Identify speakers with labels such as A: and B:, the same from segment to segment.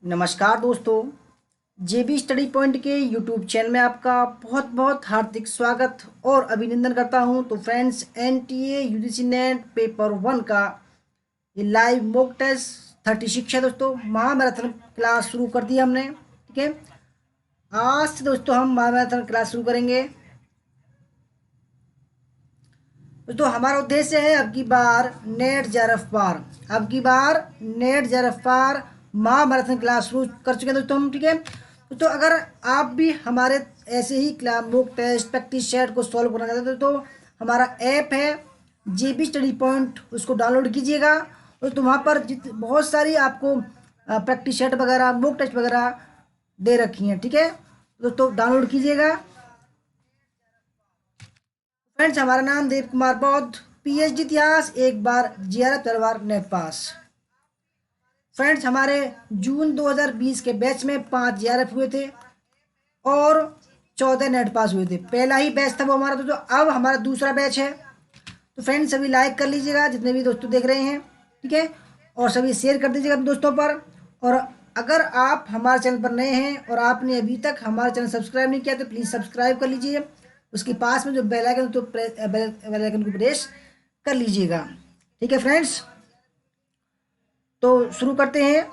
A: नमस्कार दोस्तों। जेबी study point के यूट्यूब चैनल में आपका बहुत बहुत हार्दिक स्वागत और अभिनंदन करता हूं। तो friends, NTA UGC net paper 1 का ये लाइव मॉक टेस्ट 36 है दोस्तों। महामैराथन क्लास शुरू कर दी हमने। ठीक है, आज से दोस्तों हम महामैराथन क्लास शुरू करेंगे। दोस्तों हमारा उद्देश्य है अब की बार नेट जेआरएफ पार, अब की बार नेट जेआरएफ पार महामैराथन क्लास शुरू कर चुके हैं दोस्तों हम। ठीक है दोस्तों, अगर आप भी हमारे ऐसे ही मॉक टेस्ट प्रैक्टिस सेट को सॉल्व करना चाहते हो तो हमारा ऐप है जेबी स्टडी पॉइंट, उसको डाउनलोड कीजिएगा। तो वहाँ पर बहुत सारी आपको प्रैक्टिस सेट वगैरह मॉक टेस्ट वगैरह दे रखी हैं। ठीक है दोस्तों, डाउनलोड कीजिएगा। फ्रेंड्स, हमारा नाम देव कुमार बौद्ध, पीएचडी इतिहास, एक बार जीआरएफ 4 बार नेट पास। फ्रेंड्स, हमारे जून 2020 के बैच में 5 जीआरएफ हुए थे और 14 नेट पास हुए थे। पहला ही बैच था वो हमारा, तो अब हमारा दूसरा बैच है। तो फ्रेंड्स, सभी लाइक कर लीजिएगा जितने भी दोस्तों देख रहे हैं। ठीक है, और सभी शेयर कर दीजिएगा अपने दोस्तों पर। और अगर आप हमारे चैनल पर नए हैं और आपने अभी तक हमारा चैनल सब्सक्राइब नहीं किया तो प्लीज़ सब्सक्राइब कर लीजिए। उसके पास में जो बेल आइकन तो बेल आइकन को प्रेस कर लीजिएगा। ठीक है फ्रेंड्स, तो शुरू करते हैं।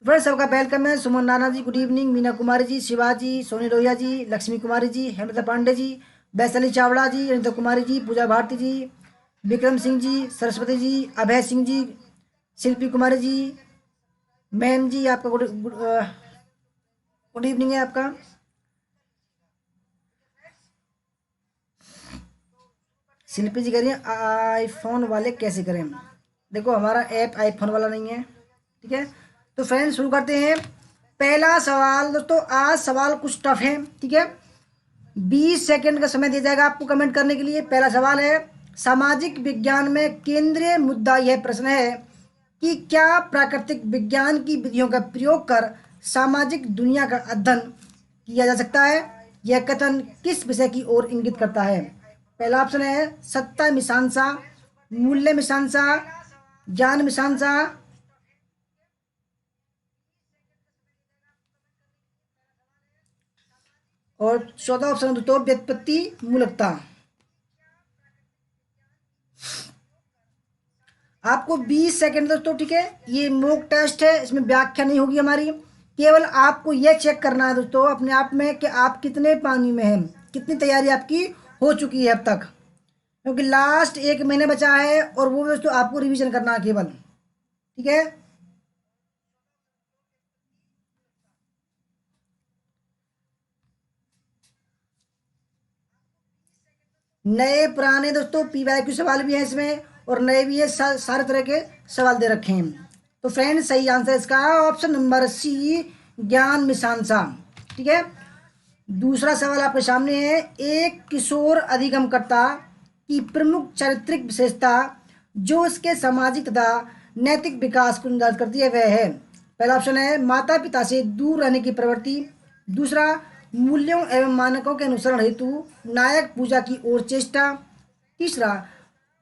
A: फ्रेंड्स, सबका वेलकम है। सुमन नाना जी गुड इवनिंग, मीना कुमारी जी, शिवाजी, सोनी रोहिया जी, लक्ष्मी कुमारी जी, हेमलता पांडे जी, वैशाली चावड़ा जी, अनिता कुमारी जी, पूजा भारती जी, विक्रम सिंह जी, सरस्वती जी, अभय सिंह जी, शिल्पी कुमारी जी, मैम जी, आपका गुड इवनिंग है आपका। शिल्पी जी कह रही हैं आईफोन वाले कैसे करें। देखो, हमारा ऐप आईफोन वाला नहीं है। ठीक है, तो फ्रेंड्स शुरू करते हैं। पहला सवाल दोस्तों, आज सवाल कुछ टफ है। ठीक है, 20 सेकंड का समय दिया जाएगा आपको कमेंट करने के लिए। पहला सवाल है, सामाजिक विज्ञान में केंद्रीय मुद्दा यह प्रश्न है कि क्या प्राकृतिक विज्ञान की विधियों का प्रयोग कर सामाजिक दुनिया का अध्ययन किया जा सकता है। यह कथन किस विषय की ओर इंगित करता है। पहला ऑप्शन है सत्ता मीमांसा, मूल्य मीमांसा, ज्ञान मीमांसा, और चौथा ऑप्शन दोस्तों व्युत्पत्ति मूलकता। आपको 20 सेकंड दोस्तों। ठीक है, ये मॉक टेस्ट है, इसमें व्याख्या नहीं होगी हमारी। केवल आपको यह चेक करना है दोस्तों अपने आप में कि आप कितने पानी में हैं, कितनी तैयारी आपकी हो चुकी है अब तक, क्योंकि लास्ट 1 महीने बचा है और वो दोस्तों आपको रिवीजन करना है केवल। ठीक है, नए पुराने दोस्तों पीवाईक्यू सवाल भी हैं इसमें और नए भी है, सारे तरह के सवाल दे रखे हैं। तो फ्रेंड, सही आंसर इसका ऑप्शन नंबर सी, ज्ञान मीमांसा। ठीक है, दूसरा सवाल आपके सामने है, एक किशोर अधिगमकर्ता की प्रमुख चारित्रिक विशेषता जो इसके सामाजिक तथा नैतिक विकास को निर्धारित करती है वह है। पहला ऑप्शन है माता पिता से दूर रहने की प्रवृत्ति, दूसरा मूल्यों एवं मानकों के अनुसरण हेतु नायक पूजा की ओर चेष्टा, तीसरा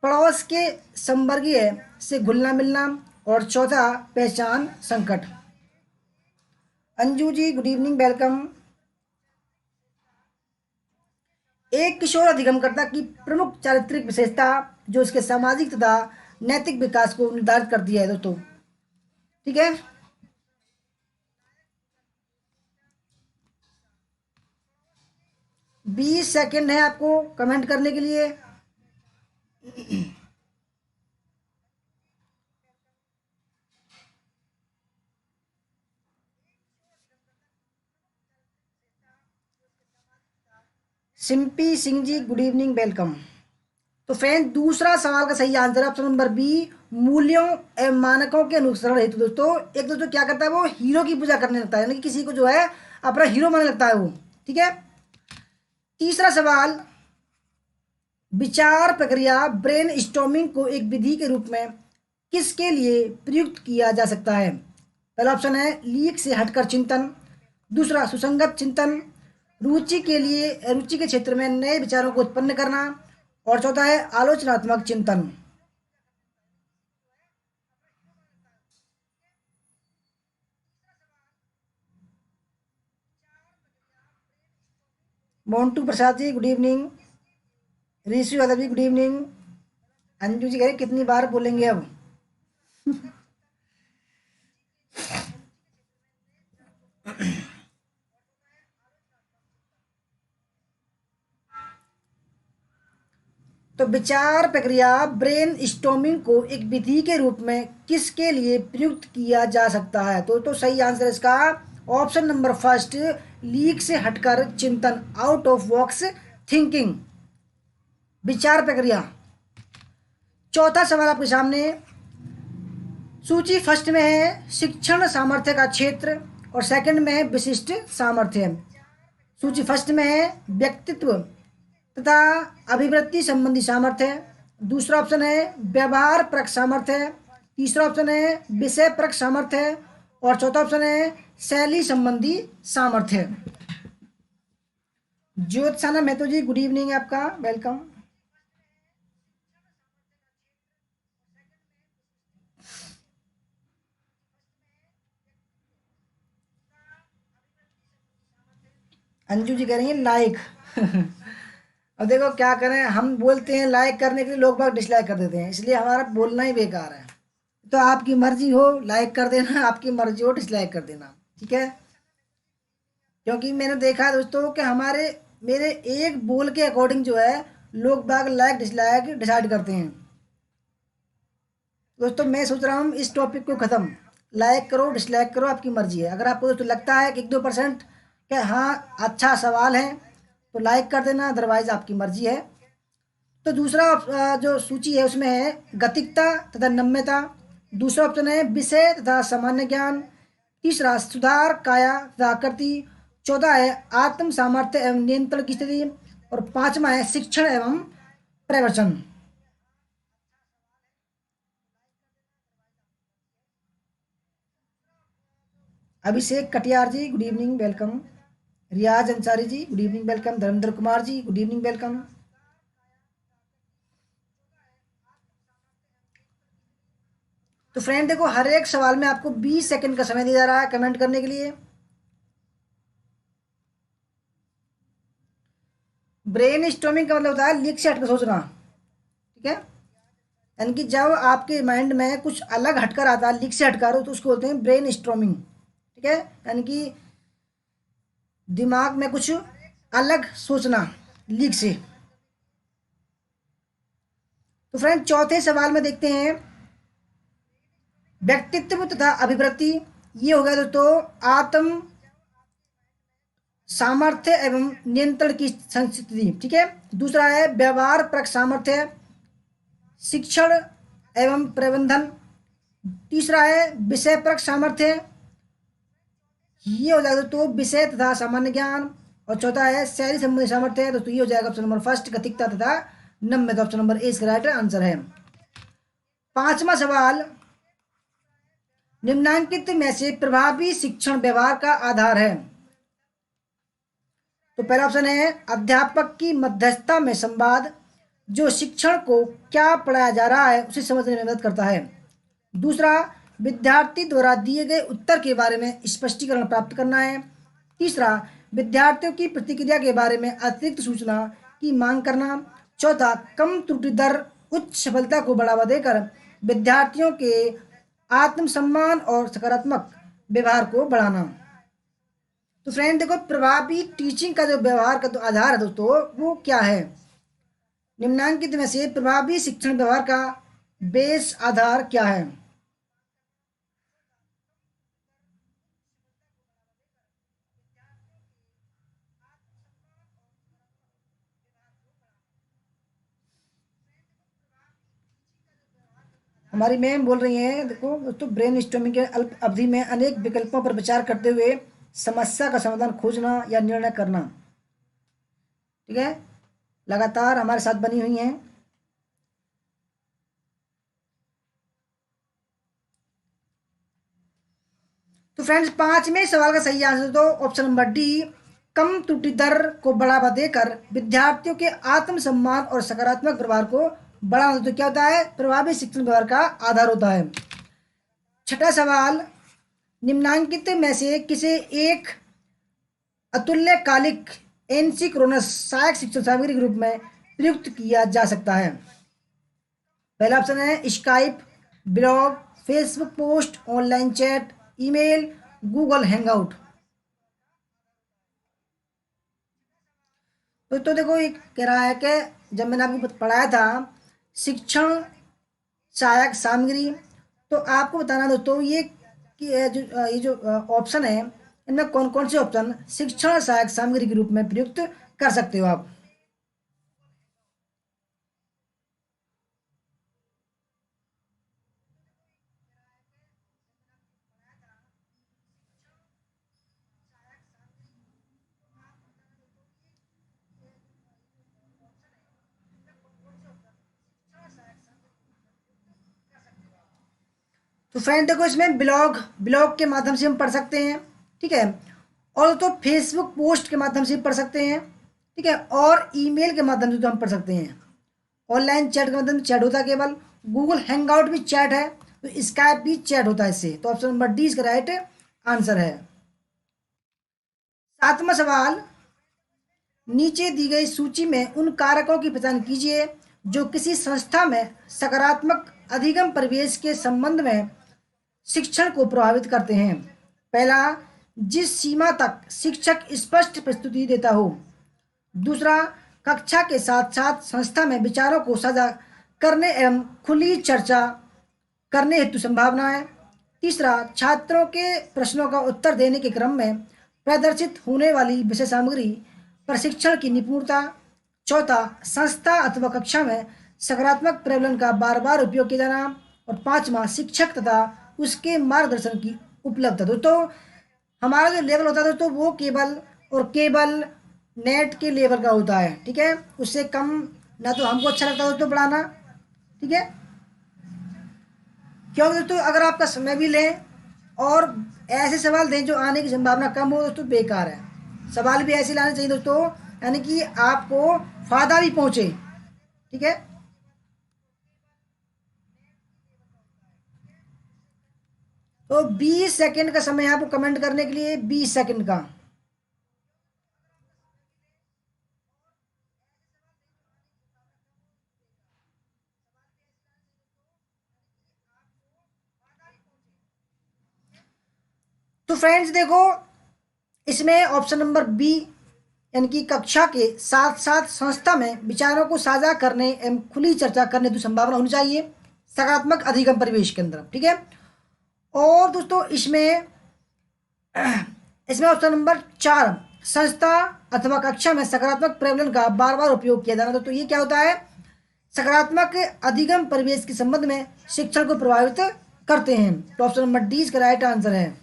A: पड़ोस के संवर्गीय से घुलना मिलना, और चौथा पहचान संकट। Anju ji good evening, welcome. एक किशोर अधिगमकर्ता की प्रमुख चारित्रिक विशेषता जो इसके सामाजिक तथा नैतिक विकास को निर्धारित करती है दोस्तों। ठीक है, 20 सेकंड है आपको कमेंट करने के लिए। Simpy Singh ji good evening, welcome. तो फ्रेंड, दूसरा सवाल का सही आंसर है ऑप्शन नंबर बी, मूल्यों एवं मानकों के अनुसरण हेतु। दोस्तों एक दोस्तों क्या करता है, वो हीरो की पूजा करने लगता है, यानी कि किसी को जो है अपना हीरो मानने लगता है वो। ठीक है, तीसरा सवाल, विचार प्रक्रिया ब्रेन स्टॉर्मिंग को एक विधि के रूप में किसके लिए प्रयुक्त किया जा सकता है। पहला ऑप्शन है लीक से हटकर चिंतन, दूसरा सुसंगत चिंतन, रुचि के क्षेत्र में नए विचारों को उत्पन्न करना, और चौथा है आलोचनात्मक चिंतन। Montu Prasad ji good evening. ऋषि यादव जी गुड इवनिंग। अंजू जी कह रहे कितनी बार बोलेंगे अब। तो विचार प्रक्रिया ब्रेन स्टॉर्मिंग को एक विधि के रूप में किसके लिए प्रयुक्त किया जा सकता है? तो सही आंसर इसका ऑप्शन नंबर फर्स्ट, लीक से हटकर चिंतन, आउट ऑफ बॉक्स थिंकिंग। विचार प्रक्रिया। चौथा सवाल आपके सामने। सूची फर्स्ट में है शिक्षण सामर्थ्य का क्षेत्र और सेकंड में है विशिष्ट सामर्थ्य। सूची फर्स्ट में है व्यक्तित्व तथा अभिवृत्ति संबंधी सामर्थ्य। दूसरा ऑप्शन है व्यवहार परक सामर्थ्य। तीसरा ऑप्शन है विषय परक सामर्थ्य और चौथा ऑप्शन है शैली संबंधी सामर्थ्य। ज्योत्साना महतो जी गुड इवनिंग, आपका वेलकम। अंजू जी कह रही हैं लाइक। अब देखो क्या करें, हम बोलते हैं लाइक करने के लिए, लोग बाग डिसलाइक कर देते हैं, इसलिए हमारा बोलना ही बेकार है। तो आपकी मर्जी हो लाइक कर देना, आपकी मर्जी हो डिसलाइक कर देना, ठीक है। क्योंकि मैंने देखा है दोस्तों कि हमारे मेरे एक बोल के अकॉर्डिंग जो है लोग बाग लाइक डिसलाइक डिसाइड करते हैं। दोस्तों मैं सोच रहा हूँ इस टॉपिक को ख़त्म, लाइक करो डिसलाइक करो आपकी मर्जी है। अगर आपको दोस्तों लगता है कि 1-2% क्या हाँ अच्छा सवाल है तो लाइक कर देना, अदरवाइज आपकी मर्जी है। तो दूसरा जो सूची है उसमें है गतिकता तथा नम्यता। दूसरा ऑप्शन है विषय तथा सामान्य ज्ञान। तीसरा सुधार काया तथा आकृति। चौथा है आत्म सामर्थ्य एवं नियंत्रण की स्थिति और पांचवा है शिक्षण एवं प्रवचन। Abhishek Katiyar ji good evening welcome. Riyaz Ansari ji good evening welcome. Dharmendra Kumar ji good evening welcome. तो फ्रेंड देखो हर एक सवाल में आपको 20 सेकंड का समय दिया जा रहा है कमेंट करने के लिए। ब्रेन स्टॉर्मिंग का मतलब होता है लीक से हटकर सोचना, ठीक है। यानी कि जब आपके माइंड में कुछ अलग हटकर आता है, लीक से हटकर हो, तो उसको बोलते हैं ब्रेन स्टॉर्मिंग, ठीक है। यानी कि दिमाग में कुछ अलग सोचना लीक से। तो फ्रेंड चौथे सवाल में देखते हैं व्यक्तित्व तथा अभिवृत्ति। ये हो गया दोस्तों आत्म सामर्थ्य एवं नियंत्रण की संस्कृति, ठीक है। दूसरा है व्यवहार परक सामर्थ्य, शिक्षण एवं प्रबंधन। तीसरा है विषय परक सामर्थ्य, ये हो जाएगा दोस्तों विषय तथा सामान्य ज्ञान। और चौथा है शैली संबंधी सामर्थ्य, दोस्तों ये हो जाएगा ऑप्शन नंबर फर्स्ट गतिकता तथा नम्यता। ऑप्शन नंबर ए इसका राइट आंसर है। पांचवा सवाल, निम्नांकित में से प्रभावी शिक्षण व्यवहार का आधार है। तो पहला ऑप्शन है अध्यापक की मध्यस्थता में संवाद, जो शिक्षण को क्या पढ़ाया जा रहा है उसे समझने में मदद करता है। दूसरा, विद्यार्थी द्वारा दिए गए उत्तर के बारे में स्पष्टीकरण प्राप्त करना है। तीसरा, विद्यार्थियों की प्रतिक्रिया के बारे में अतिरिक्त सूचना की मांग करना। चौथा, कम त्रुटि दर उच्च सफलता को बढ़ावा देकर विद्यार्थियों के आत्मसम्मान और सकारात्मक व्यवहार को बढ़ाना। तो फ्रेंड देखो प्रभावी टीचिंग का जो व्यवहार का जो आधार है दोस्तों वो क्या है? निम्नांकित में से प्रभावी शिक्षण व्यवहार का बेस आधार क्या है? हमारी मैम बोल रही हैं देखो दोस्तों ब्रेन स्टॉर्मिंग के अल्प अवधि में अनेक विकल्पों पर विचार करते हुए समस्या का समाधान खोजना या निर्णय करना, ठीक है। लगातार हमारे साथ बनी हुई हैं। तो फ्रेंड्स पांचवें सवाल का सही आंसर तो ऑप्शन नंबर डी, कम त्रुटि दर को बढ़ावा देकर विद्यार्थियों के आत्मसम्मान और सकारात्मक व्यवहार को बढ़ाना। तो क्या होता है? प्रभावी शिक्षण व्यवहार का आधार होता है। छठा सवाल, निम्नांकित में से किसे एक अतुल्यकालिक एनसीक्रोनस सहायक शिक्षण सामग्री के रूप में प्रयुक्त किया जा सकता है। पहला ऑप्शन है Skype, blog, Facebook post, online chat, email, Google hangout. तो देखो ये कह रहा है कि जब मैंने आपको पढ़ाया था शिक्षण सहायक सामग्री, तो आपको बताना दोस्तों ये जो ऑप्शन है इनमें कौन कौन से ऑप्शन शिक्षण सहायक सामग्री के रूप में प्रयुक्त कर सकते हो आप। तो फ्रेंड देखो इसमें ब्लॉग ब्लॉग के माध्यम से हम पढ़ सकते हैं, ठीक है। और तो फेसबुक पोस्ट के माध्यम से पढ़ सकते हैं, ठीक है। और ईमेल के माध्यम से तो हम पढ़ सकते हैं। ऑनलाइन चैट के माध्यम से चैट होता है केवल। गूगल हैंगआउट भी चैट है, तो स्काइप भी चैट होता है इससे। तो ऑप्शन नंबर डी इसका राइट आंसर है। सातवां सवाल, नीचे दी गई सूची में उन कारकों की पहचान कीजिए जो किसी संस्था में सकारात्मक अधिगम परिवेश के संबंध में शिक्षण को प्रभावित करते हैं। पहला, जिस सीमा तक शिक्षक स्पष्ट प्रस्तुति देता हो। दूसरा, कक्षा के साथ साथ संस्था में विचारों को साझा करने एवं खुली चर्चा करने हेतु संभावनाएं। तीसरा, छात्रों के प्रश्नों का उत्तर देने के क्रम में प्रदर्शित होने वाली विषय सामग्री प्रशिक्षण की निपुणता। चौथा, संस्था अथवा कक्षा में सकारात्मक प्रबंधन का बार बार उपयोग किया जाना। और पांचवा, शिक्षक तथा उसके मार्गदर्शन की उपलब्धता। दोस्तों हमारा जो लेवल होता है दोस्तों वो केवल और केवल नेट के लेवल का होता है, ठीक है। उससे कम ना तो हमको अच्छा लगता है दोस्तों पढ़ाना, ठीक है। क्योंकि दोस्तों अगर आपका समय भी लें और ऐसे सवाल दें जो आने की संभावना कम हो दोस्तों बेकार है। सवाल भी ऐसे लाने चाहिए दोस्तों यानी कि आपको फायदा भी पहुंचे, ठीक है। तो 20 सेकंड का समय है आपको कमेंट करने के लिए, 20 सेकंड का। तो फ्रेंड्स देखो इसमें ऑप्शन नंबर बी यानी कि कक्षा के साथ साथ संस्था में विचारों को साझा करने एवं खुली चर्चा करने की संभावना होनी चाहिए सकारात्मक अधिगम परिवेश के अंदर, ठीक है। और दोस्तों इसमें इसमें ऑप्शन नंबर 4, संस्था अथवा कक्षा में सकारात्मक प्रबंधन का बार बार उपयोग किया जाना। तो ये क्या होता है, सकारात्मक अधिगम परिवेश के संबंध में शिक्षण को प्रभावित करते हैं। तो ऑप्शन नंबर डी इसका राइट आंसर है।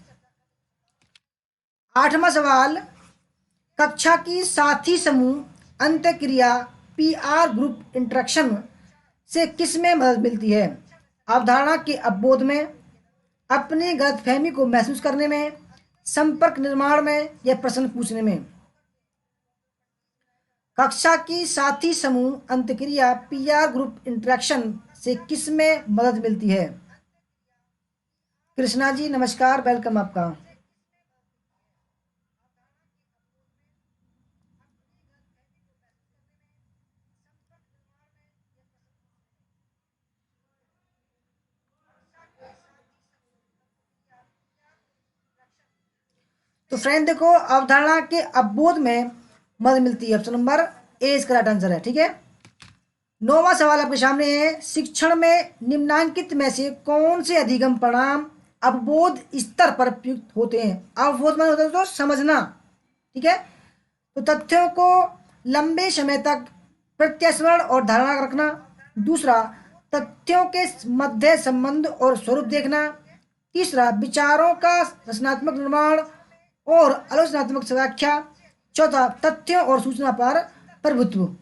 A: आठवां सवाल, कक्षा की साथी समूह अंत क्रिया पीआर ग्रुप इंटरेक्शन से किस में मदद मिलती है। अवधारणा के अवबोध में, अपनी गलतफहमी को महसूस करने में, संपर्क निर्माण में या प्रश्न पूछने में। कक्षा की साथी समूह अंतक्रिया पीआर ग्रुप इंटरेक्शन से किस में मदद मिलती है। कृष्णा जी नमस्कार, वेलकम आपका। तो फ्रेंड देखो अवधारणा के अवबोध में मदद मिलती है, ऑप्शन नंबर ए इसका राइट आंसर है, ठीक है। नौवां सवाल आपके सामने है, शिक्षण में निम्नांकित में से कौन से अधिगम परिणाम अवबोध स्तर पर प्रयुक्त होते हैं। अवबोध में होता है तो समझना, ठीक है। तो तथ्यों को लंबे समय तक प्रत्यास्मरण और धारणा रखना। दूसरा, तथ्यों के मध्य संबंध और स्वरूप देखना। तीसरा, विचारों का रचनात्मक निर्माण और आलोचनात्मक व्याख्या। चौथा, तथ्यों और सूचना पर प्रभुत्व।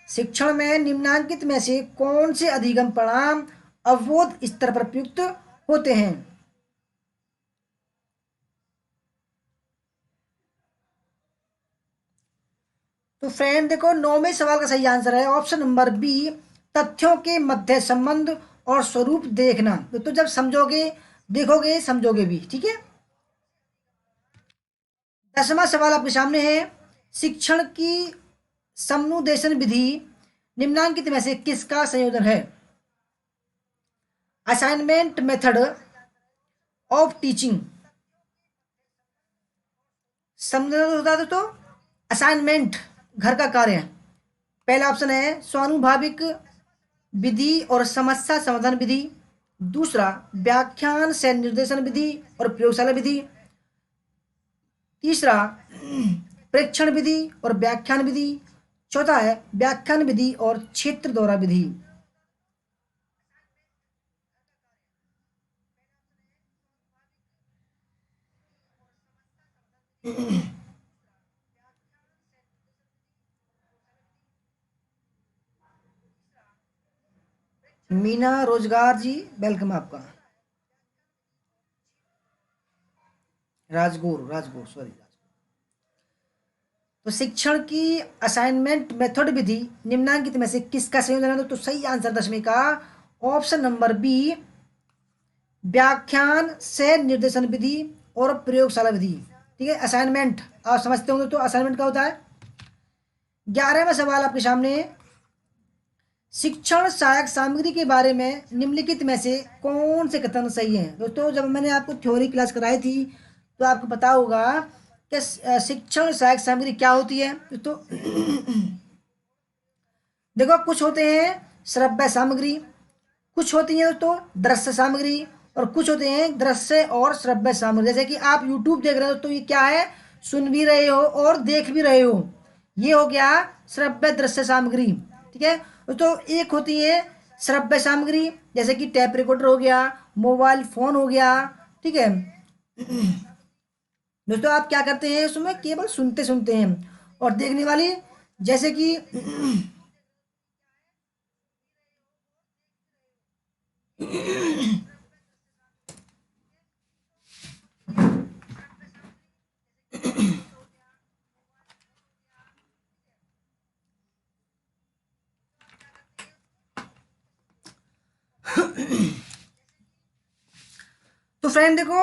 A: शिक्षण में निम्नांकित में से कौन से अधिगम परिणाम अवबोध स्तर पर प्रयुक्त होते हैं। तो फ्रेंड देखो, 9वें सवाल का सही आंसर है ऑप्शन नंबर बी, तथ्यों के मध्य संबंध और स्वरूप देखना। तो जब समझोगे, देखोगे, समझोगे भी, ठीक है। 10वां सवाल आपके सामने है, शिक्षण की समनुदेशन विधि निम्नांकित में से किसका संयोजन है? Assignment method of teaching. समझना होता है तो असाइनमेंट, घर का कार्य। पहला ऑप्शन है स्वानुभाविक विधि और समस्या समाधान विधि। दूसरा व्याख्यान से निर्देशन विधि और प्रयोगशाला विधि। तीसरा प्रेक्षण विधि और व्याख्यान विधि। चौथा है व्याख्यान विधि और क्षेत्र दौरा विधि। मीना रोजगार जी, वेलकम आपका। राजगुरु, राजगुरु, सॉरी। तो शिक्षण की असाइनमेंट मेथड विधि निम्नांकित में से किसका संयोजन है? तो सही आंसर 10वीं का ऑप्शन नंबर बी, व्याख्यान से निर्देशन विधि और प्रयोगशाला विधि। ठीक है, असाइनमेंट आप समझते होंगे, तो असाइनमेंट क्या होता है। 11वां सवाल आपके सामने, शिक्षण सहायक सामग्री के बारे में निम्नलिखित में से कौन से कथन सही हैं? दोस्तों, जब मैंने आपको थ्योरी क्लास कराई थी तो आपको पता होगा कि शिक्षण सहायक सामग्री क्या होती है। तो देखो, कुछ होते हैं श्रव्य सामग्री, कुछ होती है दोस्तों दृश्य सामग्री, और कुछ होते हैं दृश्य और श्रव्य सामग्री। जैसे कि आप YouTube देख रहे हो तो ये क्या है, सुन भी रहे हो और देख भी रहे हो, ये हो गया श्रव्य दृश्य सामग्री। ठीक है, तो एक होती है श्रव्य सामग्री, जैसे कि टैप रिकॉर्डर हो गया, मोबाइल फोन हो गया। ठीक है दोस्तों, आप क्या करते हैं उसमें, केवल सुनते सुनते हैं। और देखने वाली, जैसे कि तो फ्रेंड देखो,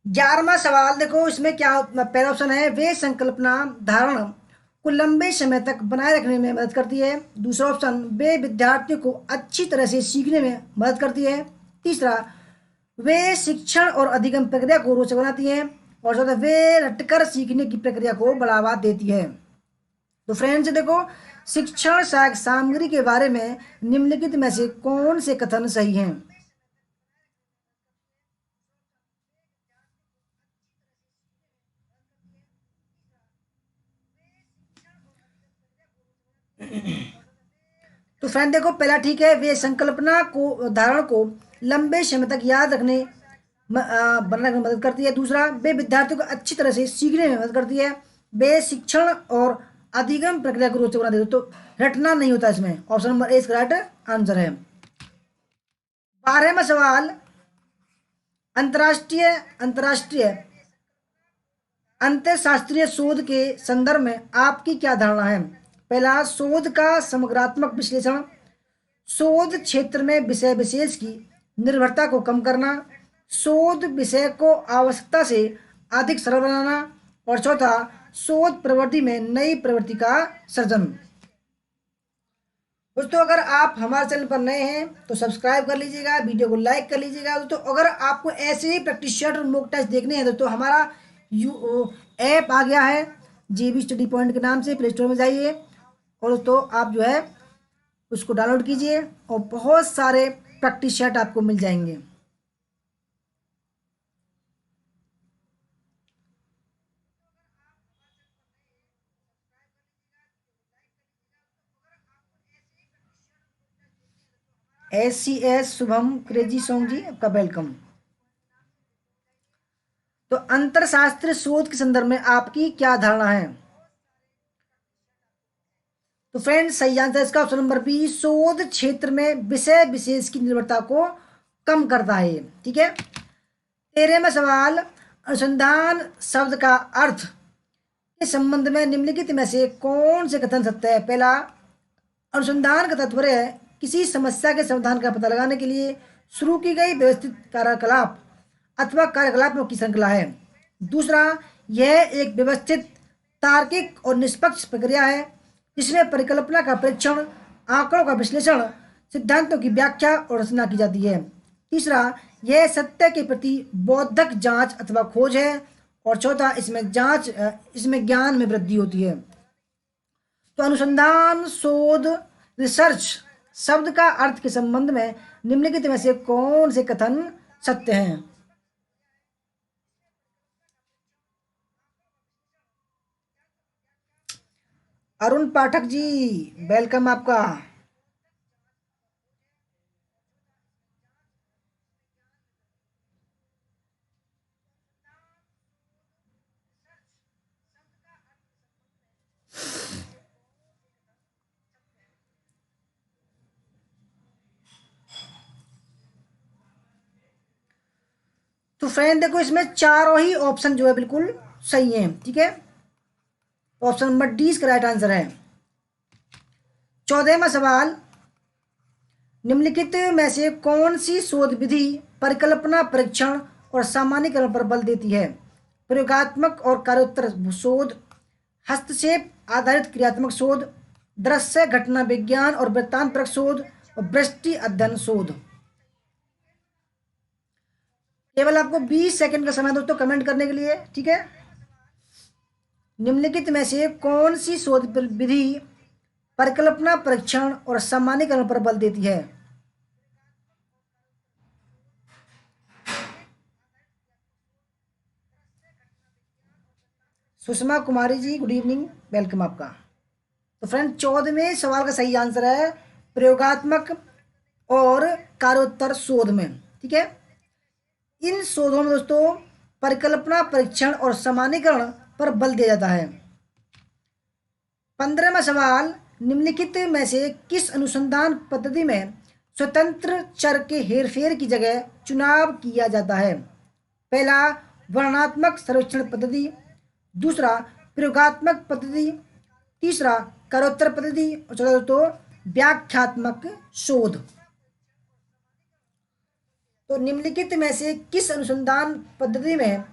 A: 11वां सवाल देखो, इसमें क्या पहला ऑप्शन है वे संकल्पना धारण को लंबे समय तक बनाए रखने में मदद करती है। दूसरा ऑप्शन वे विद्यार्थियों को अच्छी तरह से सीखने में मदद करती है। तीसरा वे शिक्षण और अधिगम प्रक्रिया को रोचक बनाती है। और चौथा वे रटकर सीखने की प्रक्रिया को बढ़ावा देती है। तो फ्रेंड्स देखो, शिक्षण सहायक सामग्री के बारे में निम्नलिखित में से कौन से कथन सही हैं? तो फ्रेंड देखो, पहला ठीक है, वे संकल्पना को धारण को लंबे समय तक याद रखने बनाने में मदद करती है। दूसरा वे विद्यार्थियों को अच्छी तरह से सीखने में मदद करती है। वे शिक्षण और अधिगम प्रक्रिया को रोचक बना देती है। तो रटना नहीं होता इसमें, ऑप्शन नंबर ए इसका राइट आंसर है। 12वां सवाल, अंतरराष्ट्रीय अंतरराष्ट्रीय अंतरशास्त्रीय शोध के संदर्भ में आपकी क्या धारणा है? पहला, शोध का समग्रात्मक विश्लेषण, शोध क्षेत्र में विषय विशेष की निर्भरता को कम करना, शोध विषय को आवश्यकता से अधिक सरल बनाना, और चौथा शोध प्रवृत्ति में नई प्रवृत्ति का सृजन। दोस्तों, अगर आप हमारे चैनल पर नए हैं तो सब्सक्राइब कर लीजिएगा, वीडियो को लाइक कर लीजिएगा। दोस्तों, अगर आपको ऐसे ही प्रैक्टिस सेट और मॉक टेस्ट देखने हैं तो हमारा ऐप आ गया है JB स्टडी पॉइंट के नाम से, प्ले स्टोर में जाइए और दोस्तों आप जो है उसको डाउनलोड कीजिए और बहुत सारे प्रैक्टिस सेट आपको मिल जाएंगे। SCS शुभम क्रेजी सॉन्ग जी, आपका वेलकम। तो अंतरशास्त्रीय शोध के संदर्भ में आपकी क्या धारणा है? तो फ्रेंड्स, सही आंसर इसका ऑप्शन नंबर बी, शोध क्षेत्र में विषय विशेष की निर्भरता को कम करता है। ठीक है, 13वां सवाल, अनुसंधान शब्द का अर्थ के संबंध में निम्नलिखित में से कौन से कथन सत्य है? पहला, अनुसंधान का तात्पर्य है किसी समस्या के समाधान का पता लगाने के लिए शुरू की गई व्यवस्थित कार्यकलाप अथवा कार्यकलापों की श्रृंखला है। दूसरा, यह एक व्यवस्थित, तार्किक और निष्पक्ष प्रक्रिया है जिसमें परिकल्पना का परीक्षण, आंकड़ों का विश्लेषण, सिद्धांतों की व्याख्या और रचना की जाती है। तीसरा, यह सत्य के प्रति बौद्धिक जांच अथवा खोज है। और चौथा, इसमें ज्ञान में वृद्धि होती है। तो अनुसंधान, शोध, रिसर्च शब्द का अर्थ के संबंध में निम्नलिखित में से कौन से कथन सत्य हैं? अरुण पाठक जी, वेलकम आपका। तो फ्रेंड देखो, इसमें चारों ही ऑप्शन जो है बिल्कुल सही है। ठीक है, तो ऑप्शन नंबर डी इसका राइट आंसर है। 14वां सवाल, निम्नलिखित में से कौन सी शोध विधि परिकल्पना परीक्षण और सामान्यीकरण पर बल देती है? प्रयोगात्मक और कार्योत्तर शोध, हस्तक्षेप आधारित क्रियात्मक शोध, दृश्य घटना विज्ञान और वृत्तांतरक शोध और वृष्टि अध्ययन शोध। केवल आपको 20 सेकंड का समय दोस्तों कमेंट करने के लिए। ठीक है, निम्नलिखित में से कौन सी शोध विधि परिकल्पना परीक्षण और सामान्यीकरण पर बल देती है? Sushma Kumari ji, good evening, welcome आपका। तो फ्रेंड, 14वें सवाल का सही आंसर है प्रयोगात्मक और कार्योत्तर शोध में। ठीक है, इन शोधों में दोस्तों परिकल्पना परीक्षण और सामान्यीकरण पर बल दिया जाता है। 15वां सवाल, निम्नलिखित में से किस अनुसंधान पद्धति में स्वतंत्र चर के हेरफेर की जगह चुनाव किया जाता है? पहला, वर्णनात्मक सर्वेक्षण पद्धति। दूसरा, प्रयोगात्मक पद्धति। तीसरा, करोत्तर पद्धति। और चौथा दोस्तों व्याख्यात्मक शोध। तो निम्नलिखित में से किस अनुसंधान पद्धति में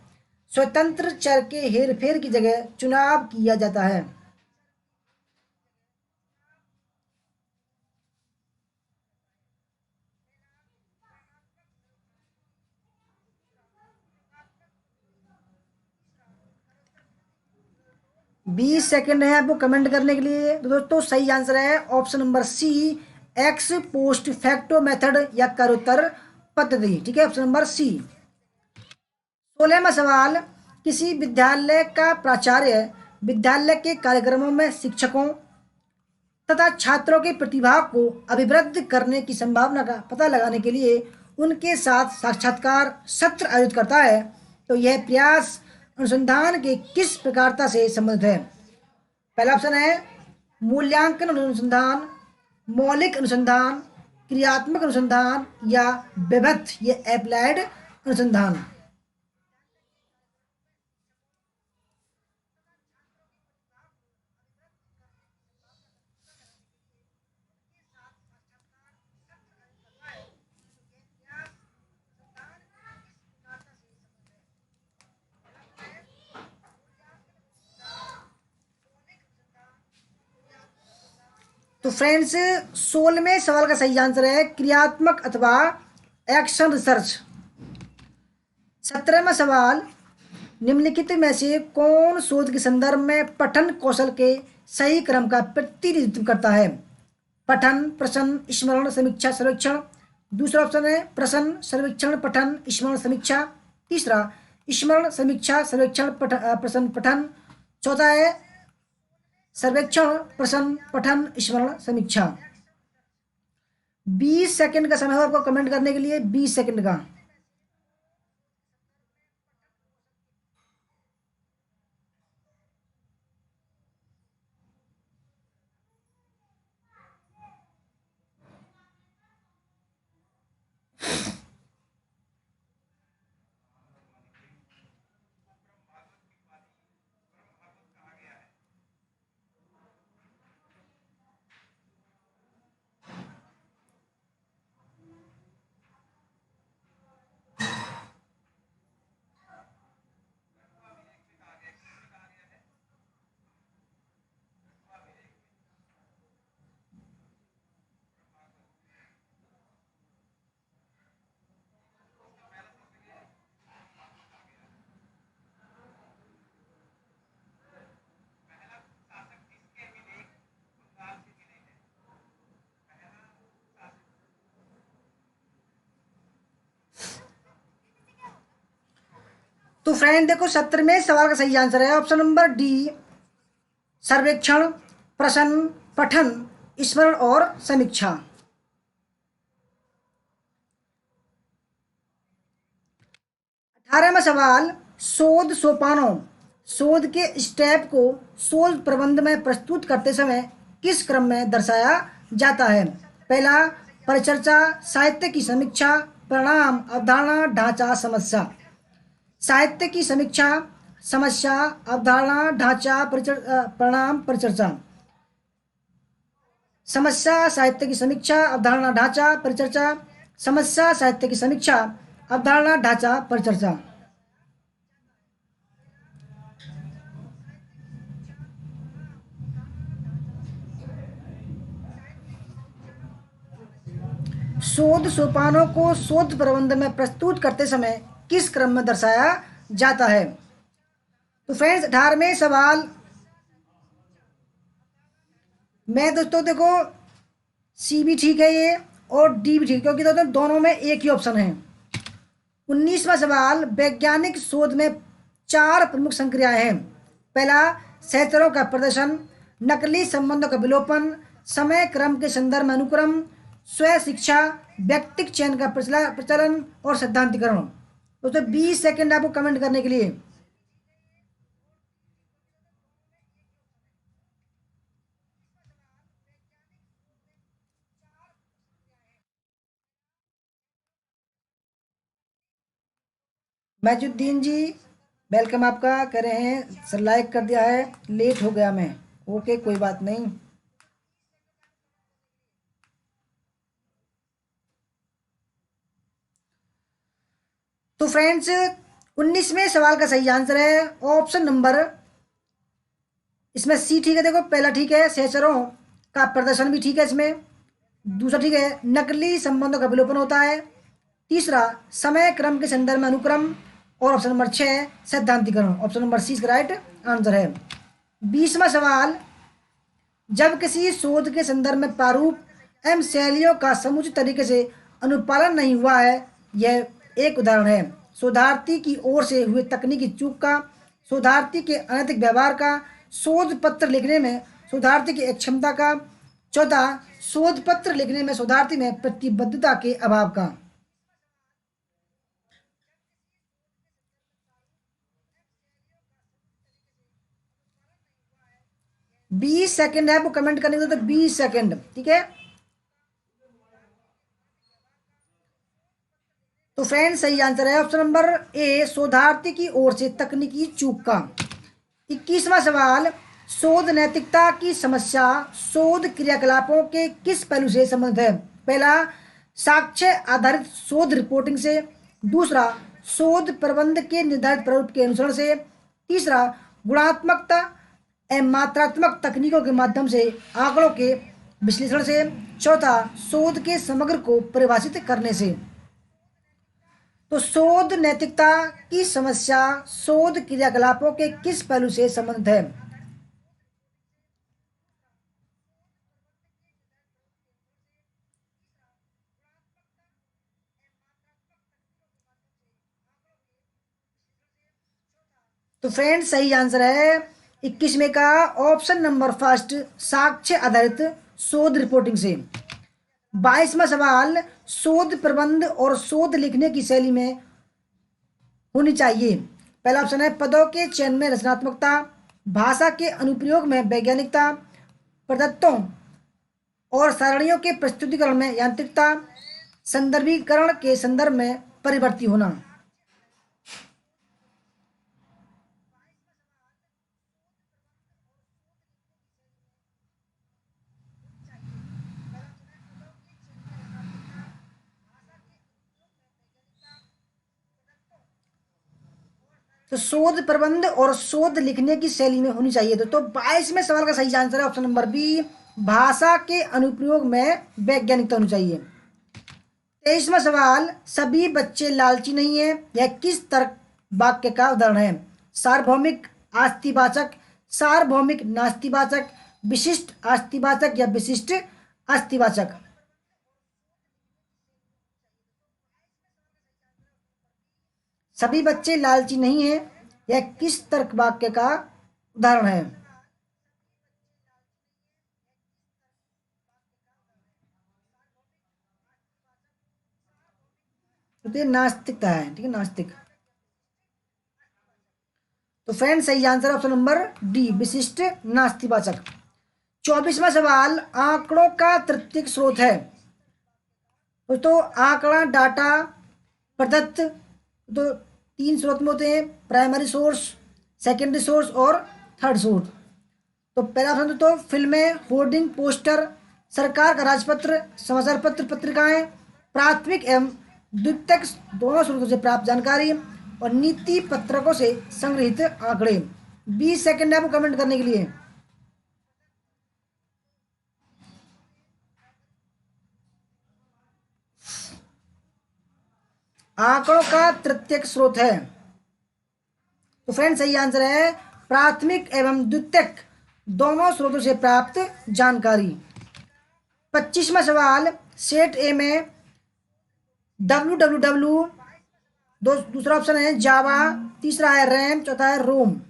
A: स्वतंत्र चर के हेरफेर की जगह चुनाव किया जाता है? 20 सेकंड है आपको कमेंट करने के लिए। तो दोस्तों सही आंसर है option number C, ex post facto method या करोत्तर पद्धति। ठीक है, ऑप्शन नंबर सी। 16वां सवाल, किसी विद्यालय का प्राचार्य विद्यालय के कार्यक्रमों में शिक्षकों तथा छात्रों की प्रतिभा को अभिवृद्ध करने की संभावना का पता लगाने के लिए उनके साथ साक्षात्कार सत्र आयोजित करता है। तो यह प्रयास अनुसंधान के किस प्रकारता से संबंधित है? पहला ऑप्शन है मूल्यांकन अनुसंधान, मौलिक अनुसंधान, क्रियात्मक अनुसंधान या विभक्त ये एप्लाइड अनुसंधान। तो फ्रेंड्स, 16वें सवाल का सही आंसर है क्रियात्मक अथवा एक्शन रिसर्च। 17वां सवाल, निम्नलिखित में से कौन शोध के संदर्भ में पठन कौशल के सही क्रम का प्रतिनिधित्व करता है? पठन, प्रश्न, स्मरण, समीक्षा, सर्वेक्षण। दूसरा ऑप्शन है प्रश्न, सर्वेक्षण, पठन, स्मरण, समीक्षा। तीसरा, स्मरण, समीक्षा, सर्वेक्षण, प्रश्न, पठन। चौथा है सर्वेक्षण, प्रश्न, पठन, स्मरण, समीक्षा। 20 सेकंड का समय हो आपको कमेंट करने के लिए, 20 सेकंड का। तो फ्रेंड देखो 17वें सवाल का सही आंसर है ऑप्शन नंबर डी, सर्वेक्षण, प्रश्न, पठन, स्मरण और समीक्षा। 18वां सवाल, शोध सोपानों, शोध के स्टेप को शोध प्रबंध में प्रस्तुत करते समय किस क्रम में दर्शाया जाता है? पहला परिचर्चा, साहित्य की समीक्षा, परिणाम, अवधारणा, ढांचा, समस्या। साहित्य की समीक्षा, समस्या, अवधारणा, ढांचा, परिणाम, परिचर्चा। समस्या, साहित्य की समीक्षा, अवधारणा, ढांचा, परिचर्चा। समस्या, साहित्य की समीक्षा, अवधारणा, ढांचा, परिचर्चा। शोध सोपानों को शोध प्रबंध में प्रस्तुत करते समय किस क्रम में दर्शाया जाता है? तो फ्रेंड्स 18वें सवाल में दोस्तों देखो सी भी ठीक है ये और डी भी ठीक, क्योंकि दोस्तों दोनों में एक ही ऑप्शन है। 19वां सवाल, वैज्ञानिक शोध में 4 प्रमुख संक्रियाएं हैं। पहला सहचरों का प्रदर्शन, नकली संबंधों का विलोपन, समय क्रम के संदर्भ में अनुक्रम, स्व शिक्षा, व्यक्तिक चयन का प्रचलन और सिद्धांतिकरण। दोस्तों 20 सेकंड आपको कमेंट करने के लिए। मैजुद्दीन जी वेलकम आपका, कह रहे हैं सर लाइक कर दिया है, लेट हो गया मैं। ओके कोई बात नहीं। तो फ्रेंड्स 19वें सवाल का सही आंसर है ऑप्शन नंबर, इसमें सी ठीक है। देखो पहला ठीक है, सहचरों का प्रदर्शन भी ठीक है इसमें। दूसरा ठीक है, नकली संबंधों का विलोपन होता है। तीसरा समय क्रम के संदर्भ में अनुक्रम। और ऑप्शन नंबर 6 सैद्धांतिकरण। ऑप्शन नंबर सी इसका राइट आंसर है। 20वां सवाल, जब किसी शोध के संदर्भ में प्रारूप एवं शैलियों का समुचित तरीके से अनुपालन नहीं हुआ है, यह एक उदाहरण है शोधार्थी की ओर से हुए तकनीकी चूक का, शोधार्थी के अनैतिक व्यवहार का, शोध पत्र लिखने में शोधार्थी की अक्षमता का। चौथा, शोध पत्र लिखने में शोधार्थी में प्रतिबद्धता के अभाव का। 20 सेकंड है आपको कमेंट करने को, तो 20 सेकंड ठीक है। तो फ्रेंड सही आंसर है ऑप्शन नंबर ए, शोधार्थी की ओर से तकनीकी चूक का। 21वां सवाल, शोध नैतिकता की समस्या शोध क्रियाकलापों के किस पहलू से संबंधित है? पहला साक्ष्य आधारित शोध रिपोर्टिंग से। दूसरा शोध प्रबंध के निर्धारित प्रारूप के अनुसरण से। तीसरा गुणात्मकता एवं मात्रात्मक तकनीकों के माध्यम से आंकड़ों के विश्लेषण से। चौथा शोध के समग्र को परिभाषित करने से। तो शोध नैतिकता की समस्या शोध क्रियाकलापों के किस पहलू से संबंधित है? तो फ्रेंड सही आंसर है 21वें का ऑप्शन नंबर फर्स्ट, साक्ष्य आधारित शोध रिपोर्टिंग से। 22वां सवाल, शोध प्रबंध और शोध लिखने की शैली में होनी चाहिए। पहला ऑप्शन है पदों के चयन में रचनात्मकता, भाषा के अनुप्रयोग में वैज्ञानिकता, प्रदत्तों और सारणियों के प्रस्तुतिकरण में यांत्रिकता, संदर्भीकरण के संदर्भ में परिवर्ती होना। तो शोध प्रबंध और शोध लिखने की शैली में होनी चाहिए। तो 22वें सवाल का सही आंसर है ऑप्शन नंबर बी, भाषा के अनुप्रयोग में वैज्ञानिकता होनी चाहिए। 23वां सवाल, सभी बच्चे लालची नहीं है, यह किस तर्क वाक्य का उदाहरण है? सार्वभौमिक आस्तिवाचक, सार्वभौमिक नास्तिवाचक, विशिष्ट आस्तिवाचक या विशिष्ट आस्तिवाचक। सभी बच्चे लालची नहीं हैं, यह किस तर्क वाक्य का उदाहरण है? तो ये नास्तिकता है, ठीक है, नास्तिक। तो फ्रेंड सही आंसर ऑप्शन नंबर डी, विशिष्ट नास्तिवाचक। 24वां सवाल, आंकड़ों का तृतीयक स्रोत है। दोस्तों आंकड़ा डाटा प्रदत्त तो तीन स्रोत में होते हैं, प्राइमरी सोर्स, सेकेंडरी सोर्स और थर्ड सोर्स। तो पहला ऑप्शन तो फिल्में, होर्डिंग, पोस्टर, सरकार का राजपत्र, समाचार पत्र, पत्रिकाएं, प्राथमिक एवं द्वितीयक दोनों स्रोतों से प्राप्त जानकारी और नीति पत्रकों से संग्रहित आंकड़े। 20 सेकंड है आपको कमेंट करने के लिए। आंकड़ों का तृतीयक स्रोत है, तो फ्रेंड सही आंसर है प्राथमिक एवं द्वितीयक दोनों स्रोतों से प्राप्त जानकारी। 25वां सवाल, सेट ए में www, दूसरा ऑप्शन है जावा, तीसरा है रैम, चौथा है रोम।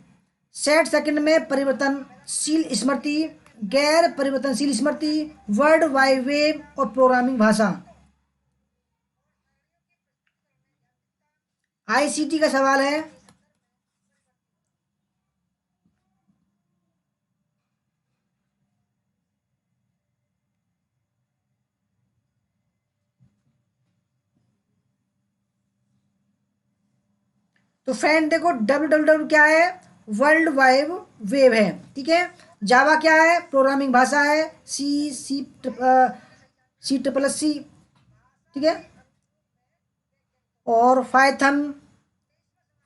A: सेट सेकंड में परिवर्तनशील स्मृति, गैर परिवर्तनशील स्मृति, वर्ल्ड वाइड वेब और प्रोग्रामिंग भाषा। आईसीटी का सवाल है। तो फ्रेंड देखो www क्या है, वर्ल्ड वाइड वेब है, ठीक है। जावा क्या है, प्रोग्रामिंग भाषा है, सी सी सी ट्रिपल एस सी, ठीक है। और पाइथन,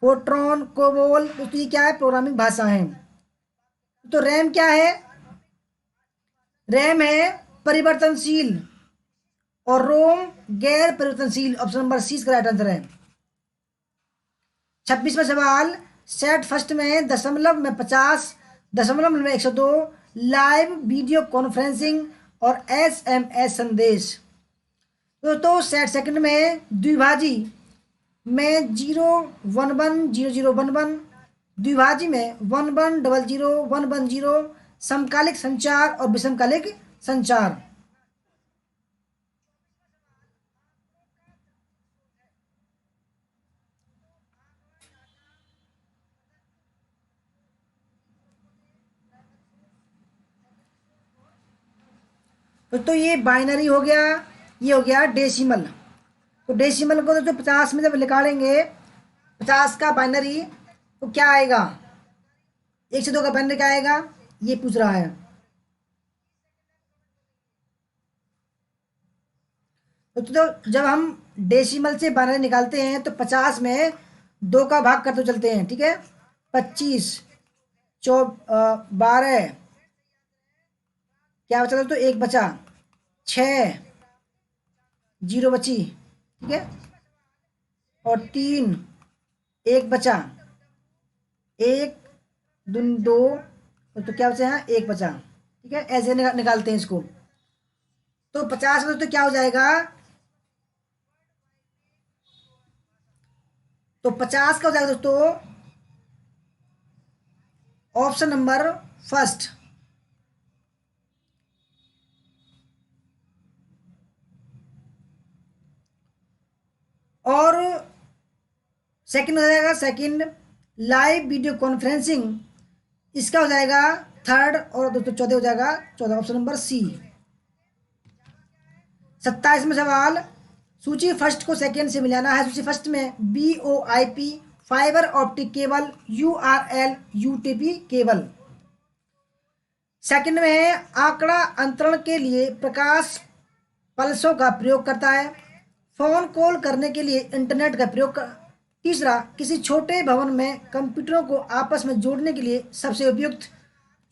A: फोर्ट्रॉन, कोबोल, तो ये क्या है, प्रोग्रामिंग भाषा है। तो रैम क्या है, रैम है परिवर्तनशील और रोम गैर परिवर्तनशील। ऑप्शन नंबर सी इसका राइट आंसर है। 26वां सवाल, सेट फर्स्ट में दशमलव में 50, दशमलव में 102, लाइव वीडियो कॉन्फ्रेंसिंग और एसएमएस संदेश। तो सेट सेकंड में द्विभाजी में 0110011, द्विभाजी में 11001110, समकालिक संचार और विषमकालिक संचार। तो ये बाइनरी हो गया, ये हो गया डेसिमल। तो डेसिमल को तो 50 में जब निकालेंगे 50 का बाइनरी तो क्या आएगा, 1 से 2 का बाइनरी क्या आएगा, ये पूछ रहा है। तो जब हम डेसिमल से बाइनरी निकालते हैं तो 50 में 2 का भाग करते चलते हैं, ठीक है। 25 12, क्या बचा, तो 1 बचा, 6 0 बची, ठीक है। और 3 1 बचा, 1 2, तो क्या बचा यहाँ, 1 बचा, ठीक है। ऐसे निकालते हैं इसको। तो 50 में तो क्या हो जाएगा, तो 50 का हो जाएगा दोस्तों ऑप्शन नंबर फर्स्ट। और सेकंड हो जाएगा, सेकंड लाइव वीडियो कॉन्फ्रेंसिंग, इसका हो जाएगा थर्ड। और दोस्तों चौथे हो जाएगा चौथा, ऑप्शन नंबर सी। 27वां सवाल, सूची फर्स्ट को सेकंड से मिलाना है। सूची फर्स्ट में BOIP fibre optic cable, URL UTP cable. Second में है आंकड़ा अंतरण के लिए प्रकाश पल्सों का प्रयोग करता है। फोन कॉल करने के लिए इंटरनेट का प्रयोग कर। तीसरा, किसी छोटे भवन में कंप्यूटरों को आपस में जोड़ने के लिए सबसे उपयुक्त।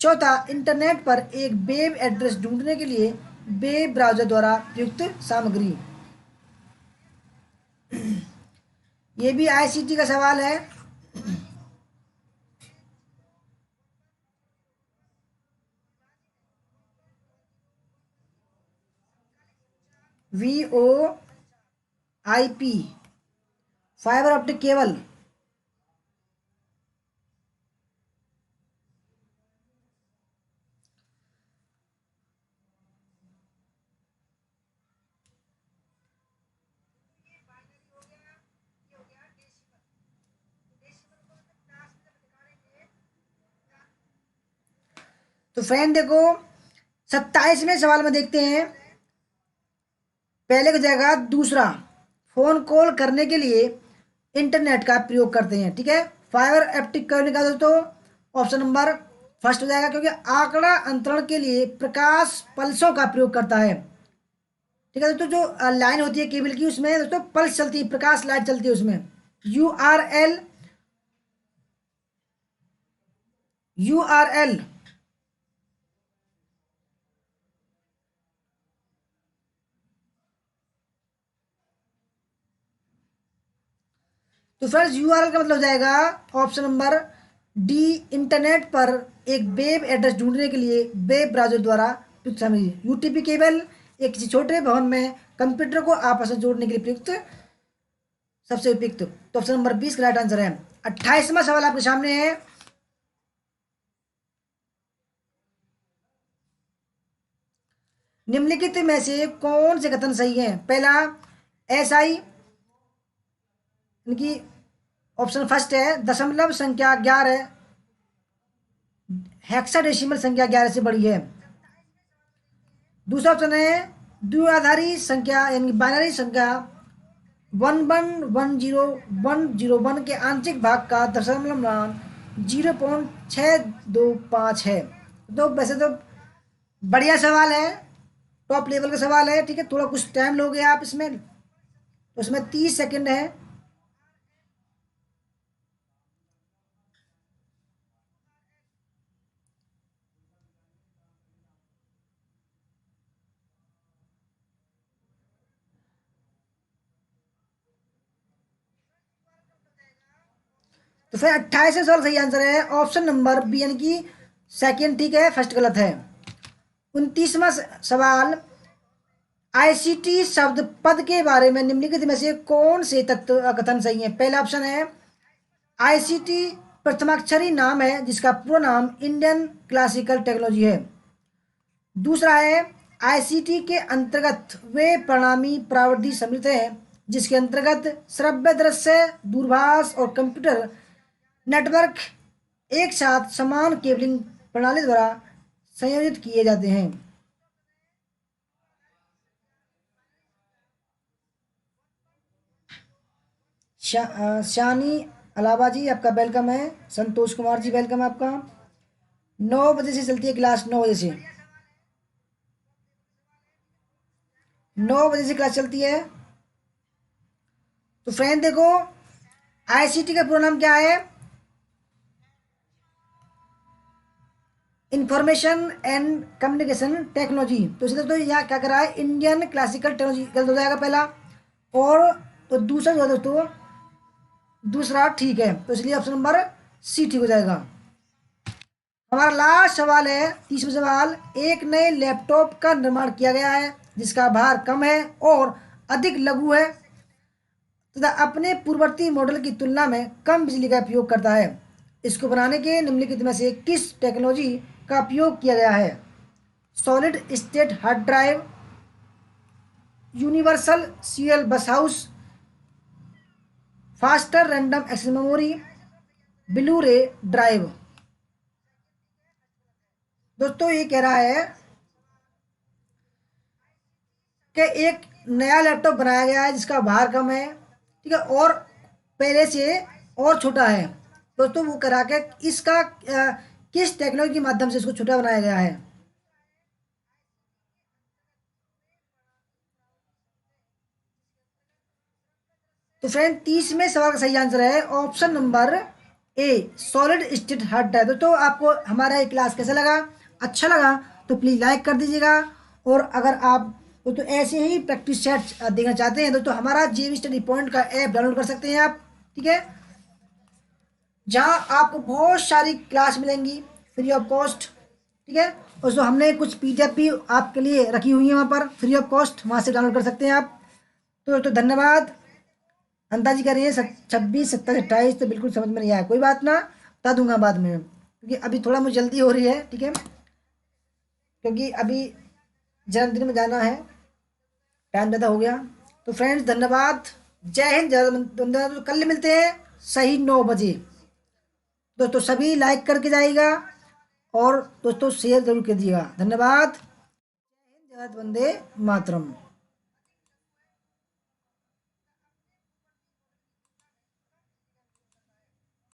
A: चौथा, इंटरनेट पर एक वेब एड्रेस ढूंढने के लिए वेब ब्राउज़र द्वारा प्रयुक्त सामग्री। ये भी आईसीटी का सवाल है। VOIP फाइबर ऑप्टिक केबल तो फ्रेंड देखो 27वें सवाल में देखते हैं। पहले की जगह दूसरा, फोन कॉल करने के लिए इंटरनेट का प्रयोग करते हैं, ठीक है। फाइबर ऑप्टिक केबल का दोस्तों ऑप्शन नंबर फर्स्ट हो जाएगा, क्योंकि आंकड़ा अंतरण के लिए प्रकाश पल्सों का प्रयोग करता है, ठीक है दोस्तों। जो लाइन होती है केबल की, उसमें दोस्तों पल्स चलती है, प्रकाश लाइट चलती है उसमें। URL, URL। तो फ्रेंड्स यूआरएल का मतलब हो जाएगा ऑप्शन नंबर डी, इंटरनेट पर एक वेब एड्रेस ढूंढने के लिए वेब ब्राउज़र द्वारा प्रयुक्त सामग्री। यूटीपी केबल एक किसी छोटे भवन में कंप्यूटर को आपस में जोड़ने के लिए प्रयुक्त सबसे उपयुक्त। तो ऑप्शन नंबर 20 का राइट आंसर है। 28वां सवाल आपके सामने है। निम्नलिखित में से कौन से कथन सही है? पहला SI, इनकी ऑप्शन फर्स्ट है दशमलव संख्या 11 हेक्साडेसिमल संख्या 11 से बड़ी है। दूसरा ऑप्शन है द्विआधारी संख्या यानी बाइनरी संख्या 1110 के आंशिक भाग का दशमलव मान 0.625 है। तो वैसे तो बढ़िया सवाल है, टॉप लेवल का सवाल है, ठीक है। थोड़ा कुछ टाइम लोगे आप इसमें, तो उसमें 30 सेकंड है। तो फिर 28 सवाल सही आंसर है ऑप्शन नंबर बी यानी कि सेकंड, ठीक है, फर्स्ट गलत है। 29वां सवाल, आईसीटी शब्द पद के बारे में निम्नलिखित में से कौन से तत्व कथन सही है? पहला ऑप्शन है आईसीटी प्रथमाक्षरी नाम है जिसका पूरा नाम इंडियन क्लासिकल टेक्नोलॉजी है। दूसरा है आईसीटी के अंतर्गत वे प्रणामी प्रावधि सम्मिलित हैं जिसके अंतर्गत श्रव्य दृश्य दूरभाष और कंप्यूटर नेटवर्क एक साथ समान केबलिंग प्रणाली द्वारा संयोजित किए जाते हैं। शानी अलावा जी आपका वेलकम है। संतोष कुमार जी वेलकम है आपका। 9 बजे से चलती है क्लास, 9 बजे से, 9 बजे से क्लास चलती है। तो फ्रेंड देखो आईसीटी का पूरा नाम क्या है? Information and communication technology. तो इसे दोस्तों यहाँ क्या करा है, इंडियन क्लासिकल टेक्नोलॉजी गलत हो जाएगा पहला, और तो दूसरा जो है दोस्तों दूसरा ठीक है, तो इसलिए ऑप्शन नंबर सी ठीक हो जाएगा। हमारा लास्ट सवाल है 30वां सवाल, एक नए लैपटॉप का निर्माण किया गया है जिसका भार कम है और अधिक लघु है तथा अपने पूर्ववर्ती मॉडल की तुलना में कम बिजली का उपयोग करता है। इसको बनाने के निम्नलिखित में से किस टेक्नोलॉजी का उपयोग किया गया है? Solid state hard drive, universal serial bus house, faster random access memory, blu ray drive. दोस्तों ये कह रहा है कि एक नया लैपटॉप बनाया गया है जिसका भार कम है, ठीक है, और पहले से और छोटा है। दोस्तों वो करा के इसका किस टेक्नोलॉजी के माध्यम से इसको छोटा बनाया गया है? तो फ्रेंड 30वें सवाल का सही आंसर है option number A, solid state hard drive. दोस्तों आपको हमारा ये क्लास कैसा लगा? अच्छा लगा तो प्लीज़ लाइक कर दीजिएगा, और अगर आप तो ऐसे ही प्रैक्टिस सेट देखना चाहते हैं दोस्तों हमारा जेवी स्टडी पॉइंट का ऐप डाउनलोड कर सकते हैं आप, ठीक है, जहाँ आपको बहुत सारी क्लास मिलेंगी फ्री ऑफ कॉस्ट, ठीक है। और जो हमने कुछ पीडीएफ भी आपके लिए रखी हुई है वहाँ पर फ्री ऑफ कॉस्ट, वहाँ से डाउनलोड कर सकते हैं आप। तो दोस्तों धन्यवाद। अंदाजी कर रही है 26, 27, 28, तो बिल्कुल समझ में नहीं आया, कोई बात ना, बता दूंगा बाद में, क्योंकि अभी थोड़ा मुझे जल्दी हो रही है, ठीक है, क्योंकि अभी जन्मदिन में जाना है, टाइम ज़्यादा हो गया। तो फ्रेंड्स धन्यवाद, जय हिंद, जय वंदे। तो कल मिलते हैं सही 9 बजे। दोस्तों सभी लाइक करके जाइएगा और दोस्तों शेयर जरूर कीजिएगा। धन्यवाद। जय हिंद, जय वंदे मातरम।